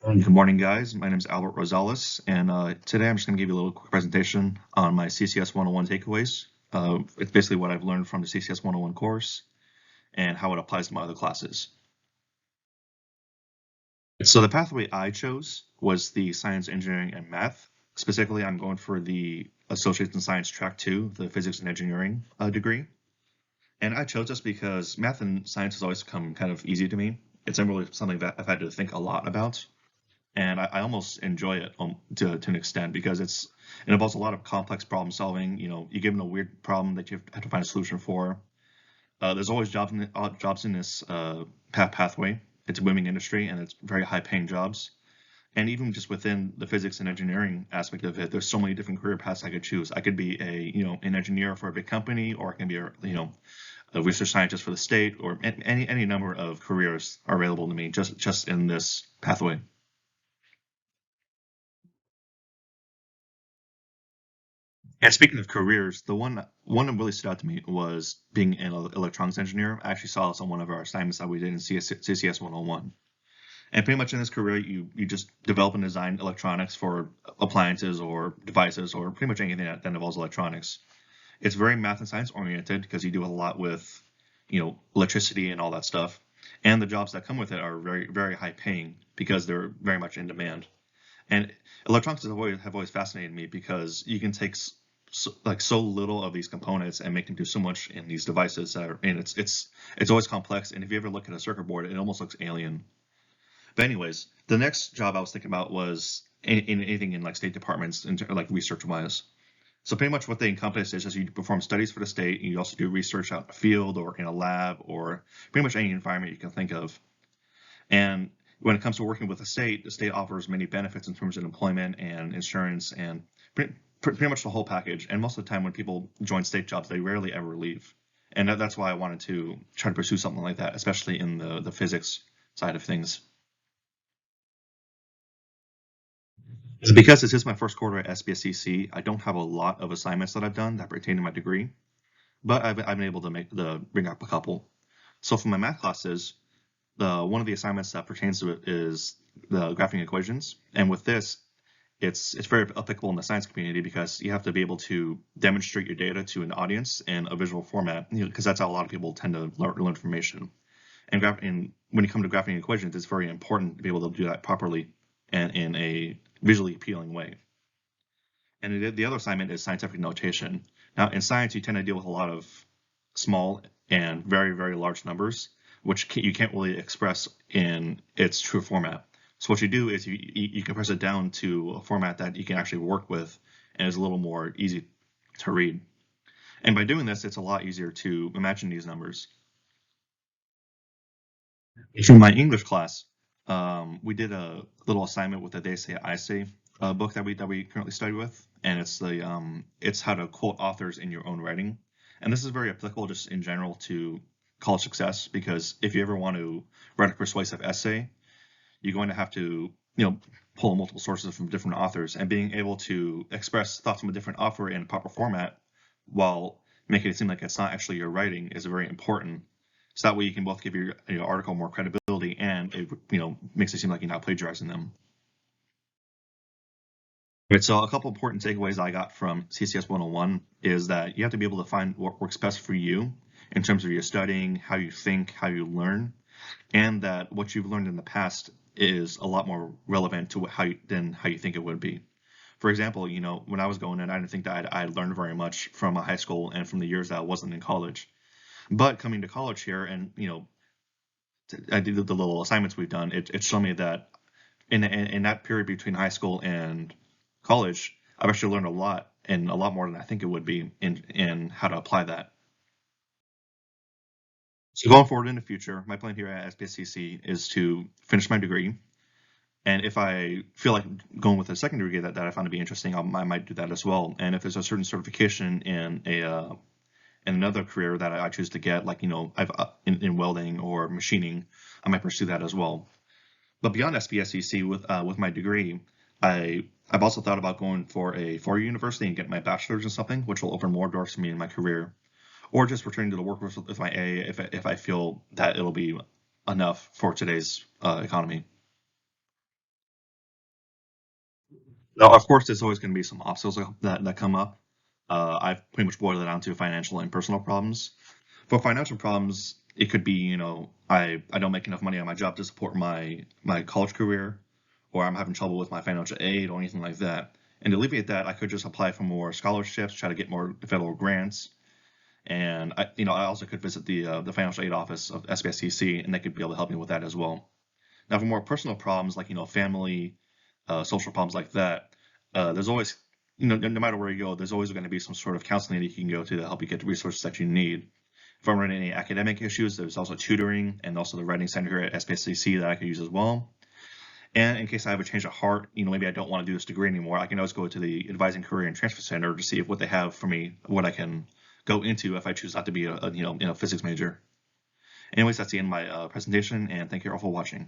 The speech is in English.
Good morning, guys. My name is Albert Rosales, and today I'm just going to give you a little quick presentation on my CCS 101 takeaways. It's basically what I've learned from the CCS 101 course and how it applies to my other classes. So the pathway I chose was the science, engineering, and math. Specifically, I'm going for the Associates in Science Track 2, the physics and engineering degree. And I chose this because math and science has always come kind of easy to me. It's not really something that I've had to think a lot about. And I almost enjoy it to an extent because it involves a lot of complex problem solving. You know, you give them a weird problem that you have to find a solution for. There's always jobs in this pathway. It's a booming industry and it's very high paying jobs. And even just within the physics and engineering aspect of it, there's so many different career paths I could choose. I could be an engineer for a big company, or I can be a research scientist for the state, or any number of careers are available to me just in this pathway. And speaking of careers, the one that really stood out to me was being an electronics engineer. I actually saw this on one of our assignments that we did in CCS 101. And pretty much in this career, you just develop and design electronics for appliances or devices or pretty much anything that involves electronics. It's very math and science oriented because you do a lot with, electricity and all that stuff. And the jobs that come with it are very, very high paying because they're very much in demand. And electronics have always fascinated me because you can take so little of these components and make them do so much in these devices and it's always complex. And if you ever look at a circuit board, it almost looks alien. But anyways, the next job I was thinking about was in anything in like state departments and like research wise. So pretty much what they encompass is just you perform studies for the state, and you also do research out in the field or in a lab or pretty much any environment you can think of. And when it comes to working with the state offers many benefits in terms of employment and insurance and pretty much the whole package. And most of the time when people join state jobs, they rarely ever leave. And that's why I wanted to try to pursue something like that, especially in the physics side of things. Because this is my first quarter at SBSCC, I don't have a lot of assignments that I've done that pertain to my degree, but I've been able to bring up a couple. So for my math classes, one of the assignments that pertains to it is the graphing equations. And with this, it's very applicable in the science community because you have to be able to demonstrate your data to an audience in a visual format, because that's how a lot of people tend to learn information. And when you come to graphing equations, it's very important to be able to do that properly and in a visually appealing way. And the other assignment is scientific notation. Now, in science, you tend to deal with a lot of small and very, very large numbers, which you can't really express in its true format. So what you do is you compress it down to a format that you can actually work with and is a little more easy to read. And by doing this, it's a lot easier to imagine these numbers. For my English class, we did a little assignment with the They Say I Say book that we currently study with, and it's how to quote authors in your own writing. And this is very applicable just in general to college success, because if you ever want to write a persuasive essay, you're going to have to pull multiple sources from different authors, and being able to express thoughts from a different author in a proper format while making it seem like it's not actually your writing is very important. So that way you can both give your article more credibility, and it makes it seem like you're not plagiarizing them. Right, so a couple important takeaways I got from CCS 101 is that you have to be able to find what works best for you in terms of your studying, how you think, how you learn, and that what you've learned in the past is a lot more relevant to than how you think it would be. For example, when I was going in, I didn't think that I'd learned very much from high school and from the years that I wasn't in college. But coming to college here, and I did the little assignments we've done, it showed me that in that period between high school and college, I've actually learned a lot, and a lot more than I think it would be in how to apply that. So going forward in the future, my plan here at SPSCC is to finish my degree. And if I feel like going with a second degree that I found to be interesting, I might do that as well. And if there's a certain certification in another career that I choose to get, like I've in welding or machining, I might pursue that as well. But beyond SPSCC with my degree, I've also thought about going for a four-year university and getting my bachelor's in something, which will open more doors for me in my career, or just returning to the workforce with my A if I feel that it'll be enough for today's economy. Now, of course, there's always going to be some obstacles that come up. I've pretty much boiled it down to financial and personal problems. For financial problems, it could be, I don't make enough money on my job to support my college career, or I'm having trouble with my financial aid or anything like that. And to alleviate that, I could just apply for more scholarships, try to get more federal grants, and I also could visit the financial aid office of SBSCC, and they could be able to help me with that as well. Now, for more personal problems like family, social problems like that, there's always no matter where you go, there's always going to be some sort of counseling that you can go to help you get the resources that you need. If I'm running any academic issues, there's also tutoring and also the writing center here at SBSCC that I could use as well. And in case I have a change of heart, maybe I don't want to do this degree anymore, I can always go to the Advising Career and Transfer Center to see if what they have for me, what I can go into if I choose not to be a physics major. Anyways, that's the end of my presentation, and thank you all for watching.